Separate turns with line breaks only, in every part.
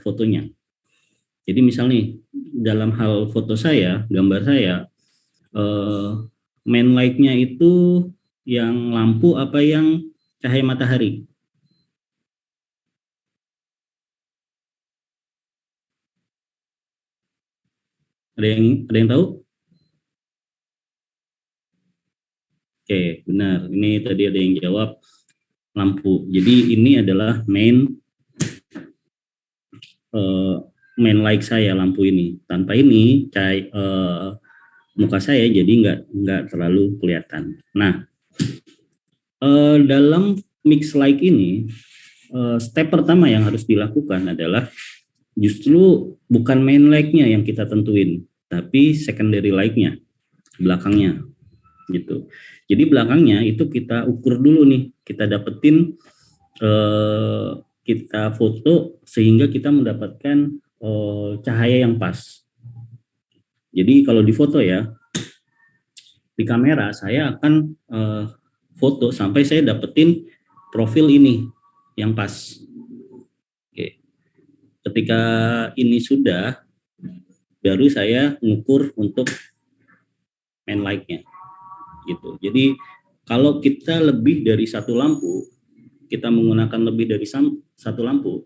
fotonya. Jadi misal nih, dalam hal foto saya, gambar saya, eh, main light-nya itu yang lampu apa yang cahaya matahari? Ada yang tahu? Oke, benar. Ini tadi ada yang jawab lampu. Jadi ini adalah eh, main light saya, lampu ini. Tanpa ini muka saya jadi nggak terlalu kelihatan. Nah, dalam mix light ini, step pertama yang harus dilakukan adalah justru bukan main light-nya yang kita tentuin, tapi secondary light-nya, belakangnya gitu. Jadi belakangnya itu kita ukur dulu nih, kita dapetin, kita foto sehingga kita mendapatkan cahaya yang pas. Jadi kalau di foto ya, di kamera saya akan foto sampai saya dapetin profil ini yang pas. Oke. Ketika ini sudah, baru saya mengukur untuk main light-nya gitu. Jadi kalau kita lebih dari satu lampu, kita menggunakan lebih dari satu lampu.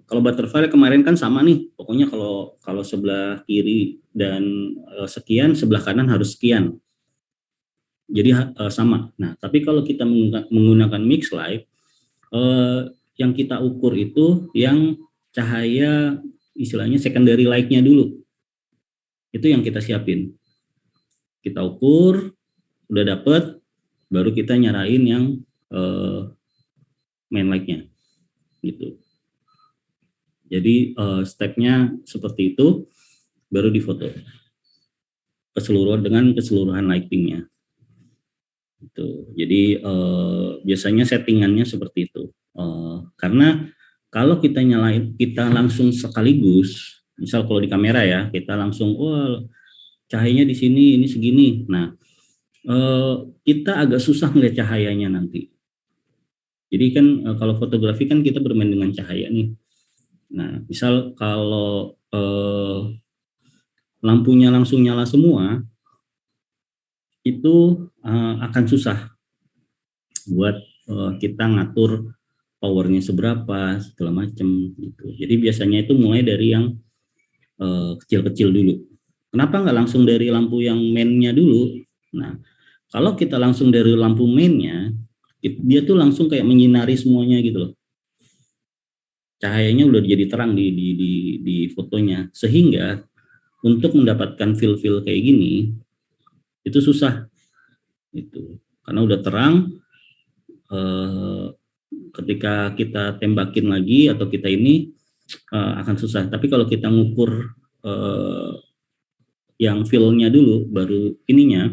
Kalau butterfly kemarin kan sama nih, pokoknya kalau kalau sebelah kiri dan sekian, sebelah kanan harus sekian. Jadi sama. Nah, tapi kalau kita menggunakan mix light, eh, yang kita ukur itu yang cahaya istilahnya secondary light-nya dulu. Itu yang kita siapin. Kita ukur, udah dapet, baru kita nyarain yang eh, main light-nya gitu. Jadi stepnya seperti itu, baru difoto keseluruhan dengan keseluruhan lightingnya. Itu. Jadi biasanya settingannya seperti itu. Karena kalau kita nyalain, kita langsung sekaligus, misal kalau di kamera ya, kita langsung, oh cahayanya di sini, ini segini. Nah, kita agak susah melihat cahayanya nanti. Jadi kan kalau fotografi kan kita bermain dengan cahaya nih. Nah, misal kalau lampunya langsung nyala semua, itu akan susah buat kita ngatur powernya seberapa, segala macam gitu. Jadi biasanya itu mulai dari yang kecil-kecil dulu. Kenapa nggak langsung dari lampu yang mainnya dulu? Nah, kalau kita langsung dari lampu mainnya, dia tuh langsung kayak menyinari semuanya gitu loh. Cahayanya udah jadi terang di fotonya, sehingga untuk mendapatkan feel kayak gini itu susah itu karena udah terang. eh, Ketika kita tembakin lagi atau kita ini akan susah. Tapi kalau kita ngukur eh, yang feel-nya dulu, baru ininya,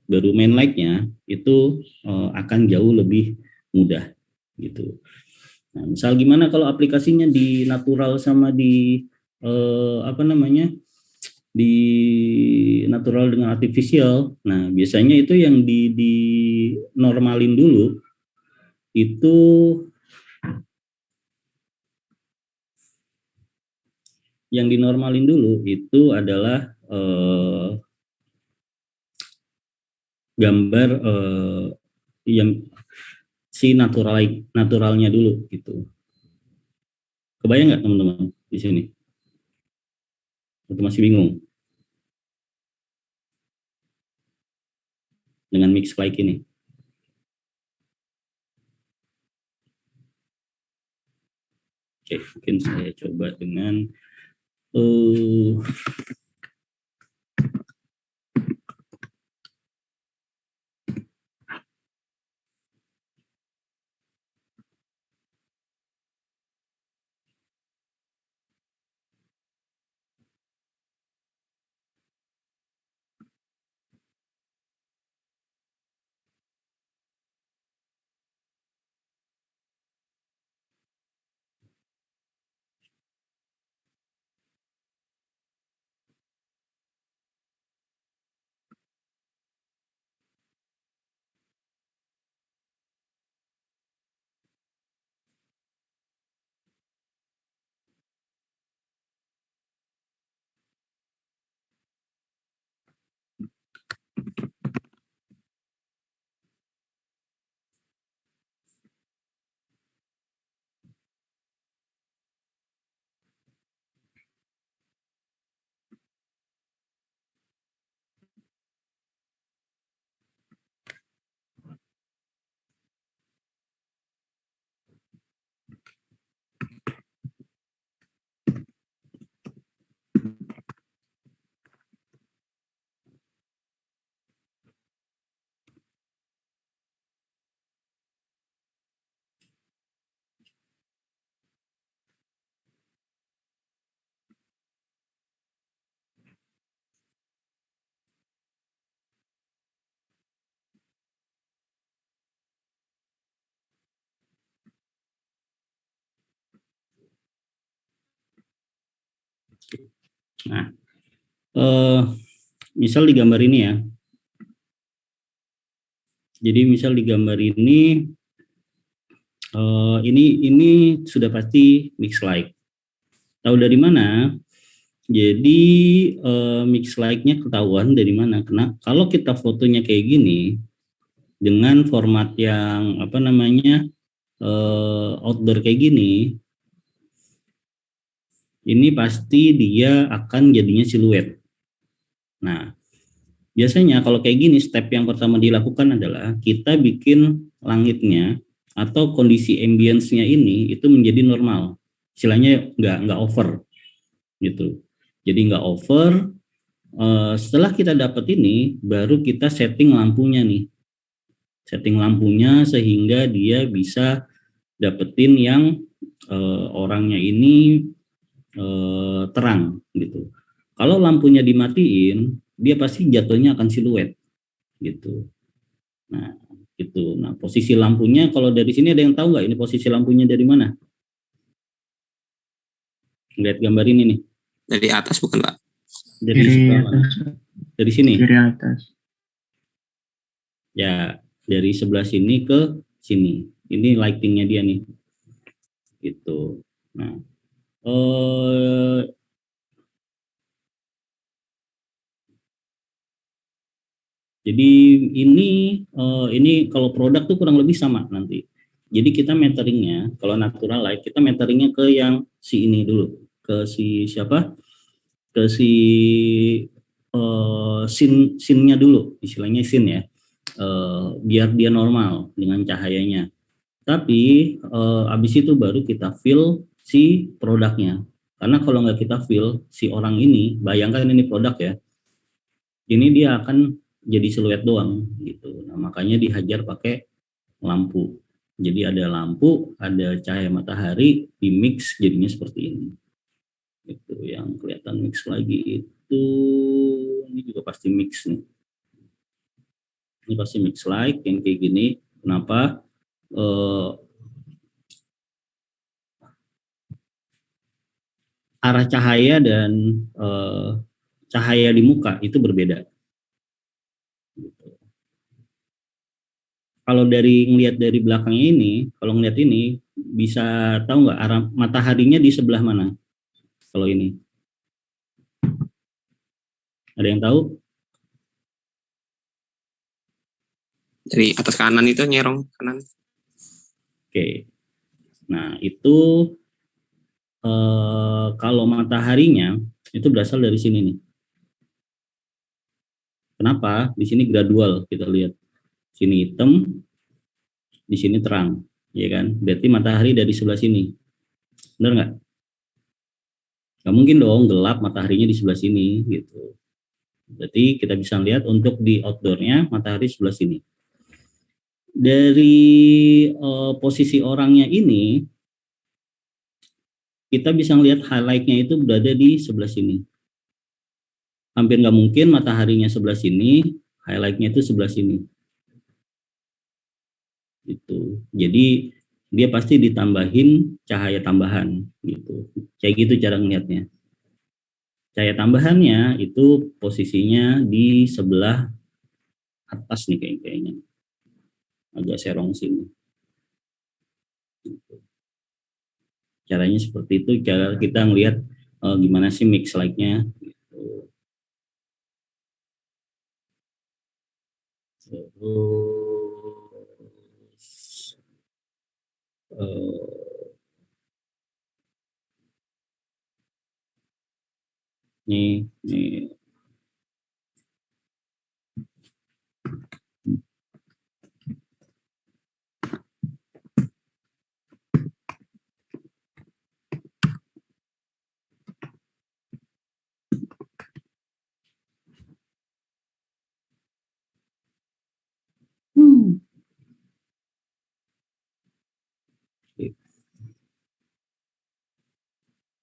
baru main light-nya, itu akan jauh lebih mudah gitu. Nah, misal gimana kalau aplikasinya di natural sama di apa namanya, di natural dengan artificial. Nah, biasanya itu yang di normalin dulu, itu yang dinormalin dulu itu adalah gambar yang si naturalnya dulu gitu. Kebayang nggak teman-teman di sini? Atau masih bingung dengan mix like ini? Oke, mungkin saya coba dengan uh, Nah, misal di gambar ini ya. Jadi misal di gambar ini sudah pasti mix light. Tahu dari mana? Jadi mix light-nya ketahuan dari mana? Karena kalau kita fotonya kayak gini dengan format yang apa namanya outdoor kayak gini, ini pasti dia akan jadinya siluet. Nah, biasanya kalau kayak gini, step yang pertama dilakukan adalah kita bikin langitnya atau kondisi ambience-nya ini itu menjadi normal. Istilahnya nggak over gitu. Jadi nggak over. Setelah kita dapat ini, baru kita setting lampunya nih. Setting lampunya sehingga dia bisa dapetin yang orangnya ini terang gitu. Kalau lampunya dimatiin, dia pasti jatuhnya akan siluet gitu. Nah, itu. Nah, posisi lampunya kalau dari sini ada yang tahu nggak ini posisi lampunya dari mana? Lihat gambar ini nih.
Dari atas bukan, Pak?
Dari sebelah mana? Dari sini.
Dari atas.
Ya, dari sebelah sini ke sini. Ini lightingnya dia nih. Gitu. Nah, jadi ini kalau produk tuh kurang lebih sama nanti. Jadi kita meteringnya, kalau natural light, kita meteringnya ke yang si ini dulu. Ke si siapa? Ke si scene-nya dulu, istilahnya scene ya. Biar dia normal dengan cahayanya. Tapi habis itu baru kita fill si produknya. Karena kalau nggak kita fill si orang ini, bayangkan ini produk ya, ini dia akan jadi siluet doang gitu. Nah, makanya dihajar pakai lampu. Jadi ada lampu, ada cahaya matahari, di mix jadinya seperti ini. Itu yang kelihatan mix lagi itu, ini juga pasti mix nih. Ini pasti mix like yang kayak gini. Kenapa? Arah cahaya dan cahaya di muka itu berbeda. Kalau dari ngelihat dari belakangnya ini, kalau ngelihat ini bisa tahu nggak arah mataharinya di sebelah mana? Kalau ini, ada yang tahu?
Dari atas kanan itu nyerong kanan.
Oke, nah itu kalau mataharinya itu berasal dari sini nih. Kenapa? Di sini gradual kita lihat. Sini hitam, di sini terang, ya kan? Berarti matahari dari sebelah sini. Benar nggak? Nggak mungkin dong gelap mataharinya di sebelah sini gitu. Berarti kita bisa lihat untuk di outdoornya matahari sebelah sini. Dari posisi orangnya ini kita bisa lihat highlightnya itu berada di sebelah sini. Hampir nggak mungkin mataharinya sebelah sini, highlightnya itu sebelah sini. Gitu. Jadi dia pasti ditambahin cahaya tambahan gitu. Kayak gitu cara ngelihatnya. Cahaya tambahannya itu posisinya di sebelah atas nih kayaknya. Agak serong sini. Caranya seperti itu, cara kita ngelihat gimana sih mix light-nya. Terus nih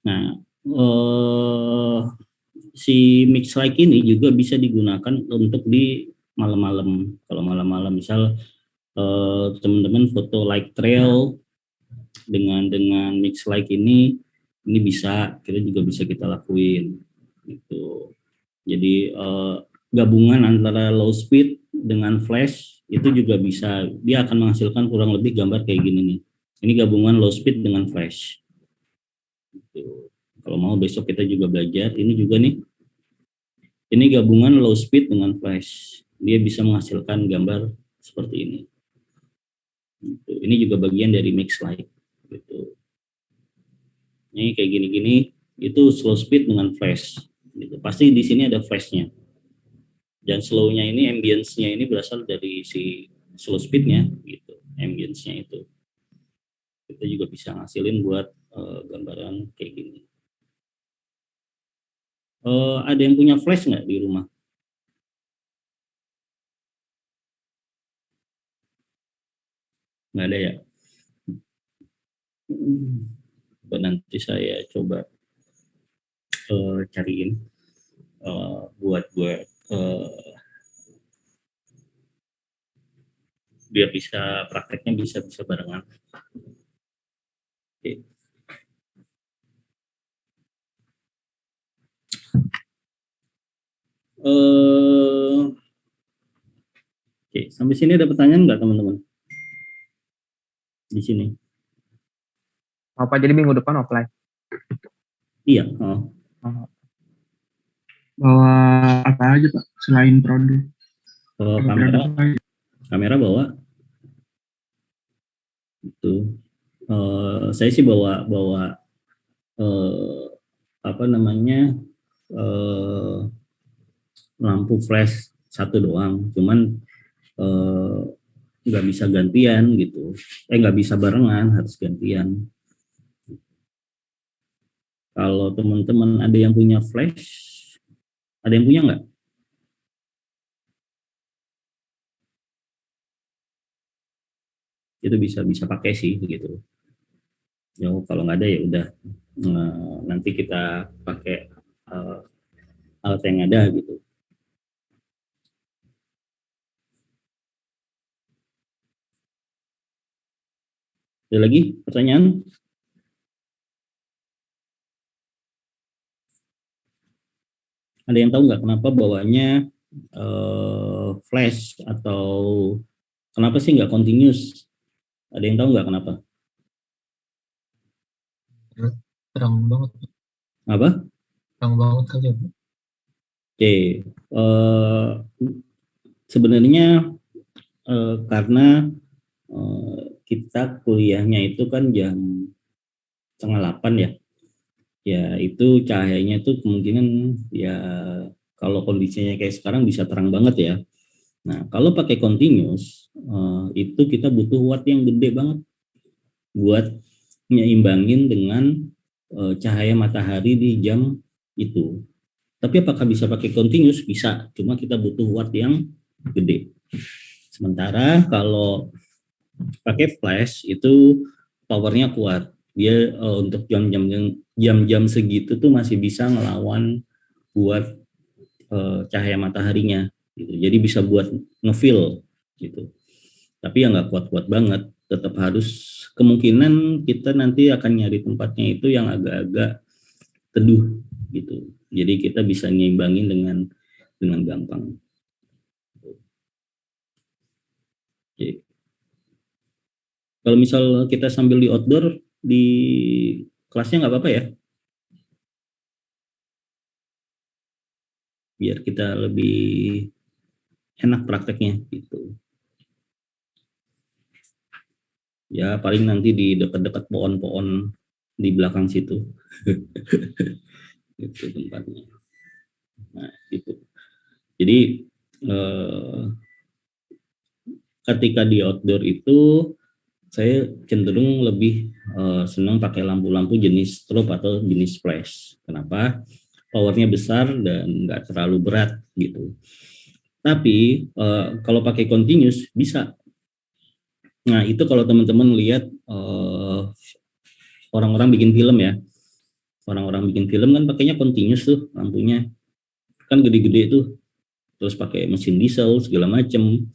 Nah, si mix light ini juga bisa digunakan untuk di malam-malam. Kalau malam-malam misal teman-teman foto like trail dengan mix light ini bisa kita juga bisa kita lakuin. Gitu. Jadi gabungan antara low speed dengan flash itu juga bisa, dia akan menghasilkan kurang lebih gambar kayak gini nih. Ini gabungan low speed dengan flash. Gitu. Kalau mau besok kita juga belajar. Ini juga nih, ini gabungan low speed dengan flash. Dia bisa menghasilkan gambar seperti ini. Gitu. Ini juga bagian dari mix light. Gitu. Ini kayak gini-gini, itu slow speed dengan flash. Gitu. Pasti di sini ada flashnya. Dan slow-nya ini, ambience-nya ini berasal dari si slow speed-nya, gitu. Ambience-nya itu. Kita juga bisa ngasilin buat gambaran kayak gini. Ada yang punya flash nggak di rumah? Nggak ada ya? Nanti saya coba cariin buat biar bisa prakteknya bisa barengan. Oke. Oke, sampai sini ada pertanyaan nggak teman-teman? Di sini.
Apa jadi minggu depan offline?
Iya.
Bawa apa aja Pak selain produk?
Kamera bawa. Itu. Saya sih bawa apa namanya, lampu flash satu doang. Cuman nggak bisa gantian gitu. Nggak bisa barengan, harus gantian. Kalau teman-teman ada yang punya flash, ada yang punya nggak? Itu bisa pakai sih gitu. Ya kalau nggak ada ya udah, nanti kita pakai alat yang ada gitu. Ada lagi pertanyaan? Ada yang tahu nggak kenapa bawanya flash, atau kenapa sih nggak continuous? Ada yang tahu nggak kenapa?
Terang banget.
Apa?
Terang banget kali ya.
Oke, sebenarnya karena kita kuliahnya itu kan jam 7:30 ya. Ya itu cahayanya tuh kemungkinan ya, kalau kondisinya kayak sekarang bisa terang banget ya. Nah kalau pakai continuous itu kita butuh watt yang gede banget buat nyeimbangin dengan cahaya matahari di jam itu. Tapi apakah bisa pakai continuous? Bisa, cuma kita butuh watt yang gede. Sementara kalau pakai flash itu powernya kuat. Dia untuk jam-jam segitu tuh masih bisa ngelawan buat cahaya mataharinya gitu. Jadi bisa buat ngefill gitu. Tapi ya nggak kuat-kuat banget. Tetap harus, kemungkinan kita nanti akan nyari tempatnya itu yang agak-agak teduh gitu. Jadi kita bisa nyimbangin dengan gampang. Oke. Kalau misal kita sambil di outdoor di kelasnya nggak apa-apa ya, biar kita lebih enak prakteknya gitu. Ya paling nanti di dekat-dekat pohon-pohon di belakang situ. Itu tempatnya. Nah itu. Jadi ketika di outdoor itu saya cenderung lebih senang pakai lampu-lampu jenis strobe atau jenis flash. Kenapa? Powernya besar dan nggak terlalu berat gitu. Tapi kalau pakai continuous bisa. Nah itu kalau teman-teman lihat orang-orang bikin film ya, orang-orang bikin film kan pakainya continuous tuh lampunya, kan gede-gede tuh, terus pakai mesin diesel segala macem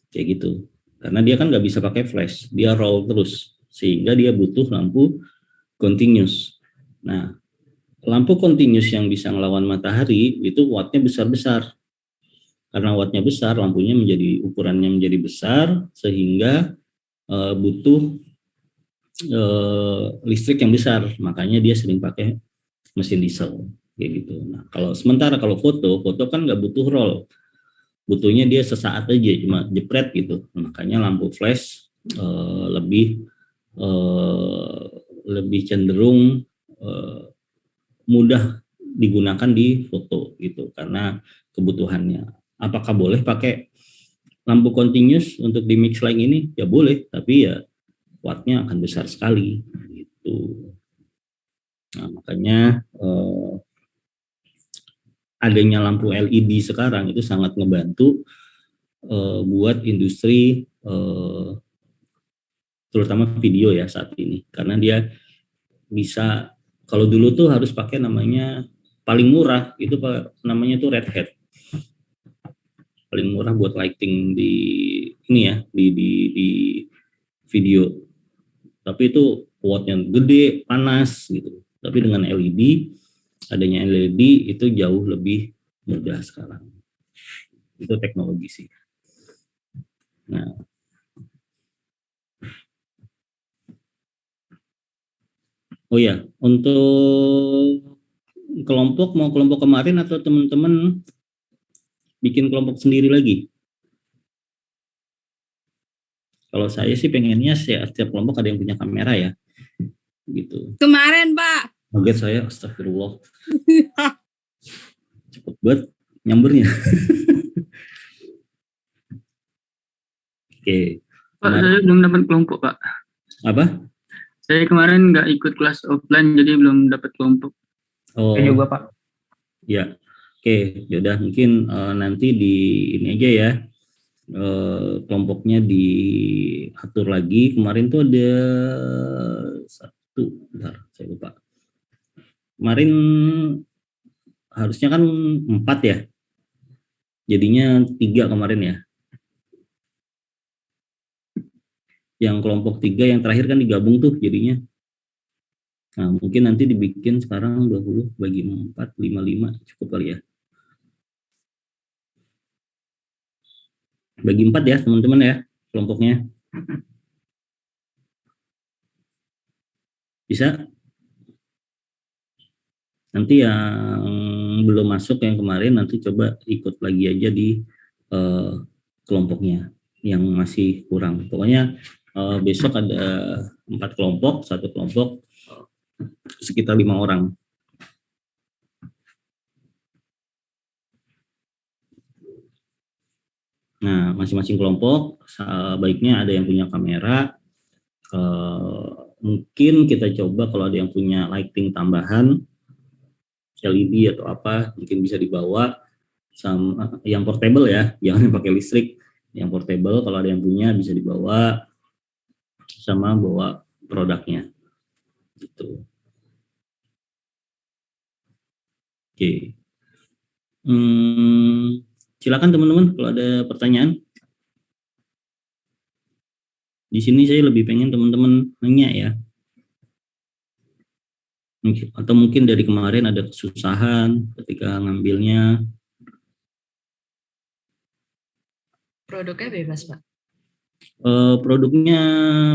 kayak gitu. Karena dia kan nggak bisa pakai flash, dia roll terus, sehingga dia butuh lampu continuous. Nah lampu continuous yang bisa ngelawan matahari itu wattnya besar-besar. Karena wattnya besar, lampunya ukurannya menjadi besar sehingga butuh listrik yang besar. Makanya dia sering pakai mesin diesel kayak gitu. Nah, sementara kalau foto kan nggak butuh roll, butuhnya dia sesaat aja, cuma jepret gitu. Makanya lampu flash lebih cenderung mudah digunakan di foto gitu karena kebutuhannya. Apakah boleh pakai lampu continuous untuk di mix line ini? Ya boleh, tapi ya wattnya akan besar sekali gitu. Nah, makanya adanya lampu LED sekarang itu sangat ngebantu buat industri terutama video ya saat ini, karena dia bisa, kalau dulu tuh harus pakai namanya paling murah itu namanya tuh red hat, paling murah buat lighting di ini ya di video, tapi itu wattnya gede, panas gitu. Tapi dengan LED, adanya LED itu jauh lebih mudah sekarang. Itu teknologi sih. Nah, oh ya, untuk mau kelompok kemarin atau teman-teman bikin kelompok sendiri lagi? Kalau saya sih pengennya setiap kelompok ada yang punya kamera ya, gitu.
Kemarin, Pak.
Kaget saya, astagfirullah. Cepet banget nyambernya. Oke.
Pak, saya belum dapat kelompok, Pak.
Apa?
Saya kemarin nggak ikut kelas offline, jadi belum dapat kelompok.
Oh,
Saya juga, Pak.
ya. Oke, yaudah mungkin nanti di ini aja ya. Kelompoknya diatur lagi. Kemarin tuh ada satu, bentar, saya lupa. Kemarin harusnya kan 4 ya. Jadinya 3 kemarin ya. Yang kelompok 3 yang terakhir kan digabung tuh jadinya. Nah, mungkin nanti dibikin sekarang 20 bagi 4, 55 cukup kali ya. Bagi 4 ya teman-teman ya kelompoknya. Bisa? Nanti yang belum masuk yang kemarin nanti coba ikut lagi aja di kelompoknya yang masih kurang. Pokoknya besok ada 4 kelompok, 1 kelompok sekitar 5 orang. Nah, masing-masing kelompok baiknya ada yang punya kamera. Mungkin kita coba kalau ada yang punya lighting tambahan, LED atau apa, mungkin bisa dibawa sama yang portable ya, jangan pakai listrik. Yang portable kalau ada yang punya bisa dibawa sama bawa produknya. Gitu. Oke. Silakan teman-teman kalau ada pertanyaan. Di sini saya lebih pengen teman-teman nanya ya. Atau mungkin dari kemarin ada kesusahan ketika ngambilnya.
Produknya bebas, Pak.
Produknya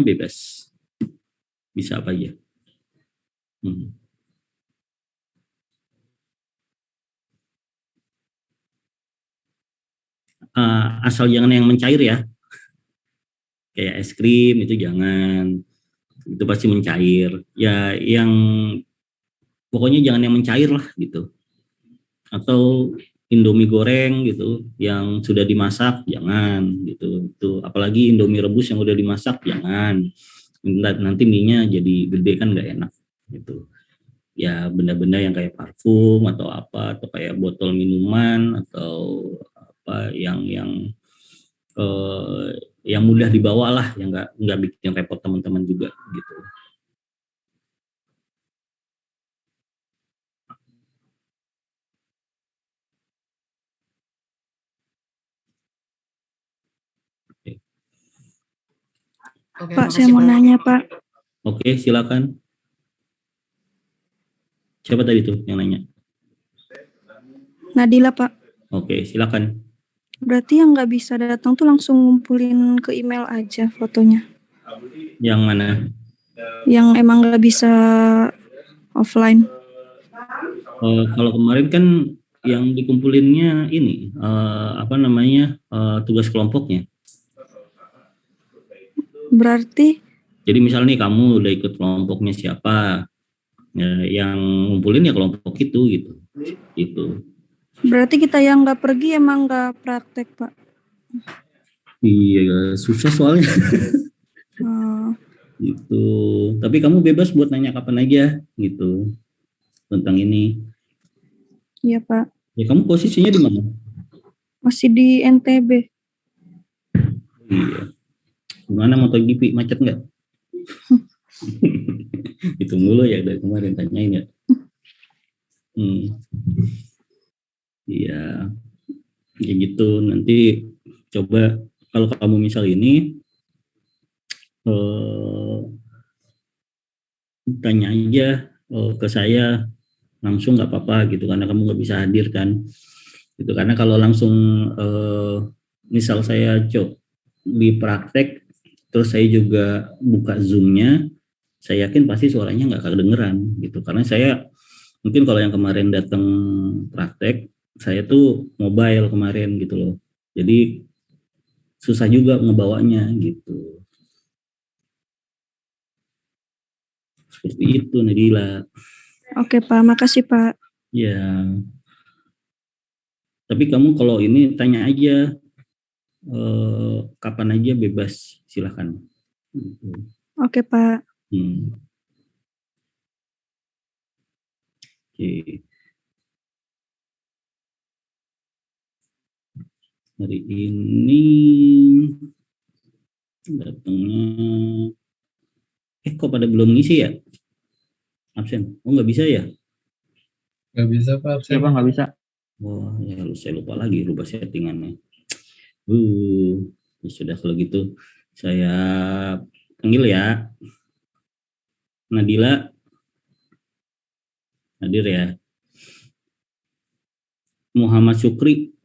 bebas. Bisa apa aja. Asal jangan yang mencair ya. Kayak es krim itu jangan. Itu pasti mencair. Ya yang pokoknya jangan yang mencair lah gitu. Atau Indomie goreng gitu yang sudah dimasak jangan gitu. Itu apalagi Indomie rebus yang udah dimasak jangan. Nanti mie-nya jadi gede kan nggak enak gitu. Ya benda-benda yang kayak parfum atau apa, atau kayak botol minuman atau apa yang mudah dibawa lah, yang nggak bikin repot teman-teman juga gitu.
Oke,
Pak, saya mau nanya, Pak.
Oke, silakan. Siapa tadi tuh yang nanya?
Nadila, Pak.
Oke, silakan.
Berarti yang nggak bisa datang tuh langsung ngumpulin ke email aja fotonya.
Yang mana?
Yang emang nggak bisa offline.
Kalau kemarin kan yang dikumpulinnya ini tugas kelompoknya.
Berarti
Jadi misalnya nih kamu udah ikut kelompoknya siapa, ya, yang ngumpulin ya kelompok itu gitu. Itu.
berarti kita yang nggak pergi emang nggak praktek, Pak.
Iya, susah soalnya.
Oh,
Gitu. Tapi kamu bebas buat nanya kapan aja gitu tentang ini.
iya, Pak.
Ya kamu posisinya di mana?
Masih di NTB.
Iya. Gimana MotoGP macet nggak? Itu mulu ya dari kemarin tanyain ya. Iya. Ya gitu. Nanti coba kalau kamu misal ini tanya aja ke saya langsung nggak apa-apa gitu karena kamu nggak bisa hadir kan gitu karena kalau langsung misal saya di praktek terus saya juga buka zoomnya saya yakin pasti suaranya nggak kedengeran gitu karena saya mungkin kalau yang kemarin datang praktek saya tuh mobile kemarin gitu loh jadi susah juga ngebawanya gitu seperti itu Nadila.
Oke, Pak. Makasih, Pak.
Ya, tapi kamu kalau ini tanya aja kapan aja bebas silahkan.
Oke, Pak.
Oke. Hari ini datangnya kok pada belum ngisi ya? Absen. Oh nggak bisa ya?
Nggak bisa Pak,
Siapa nggak bisa?
Wah ya saya lupa lagi rubah settingannya. Ya sudah kalau gitu saya panggil ya. Nadila hadir ya. Muhammad Syukri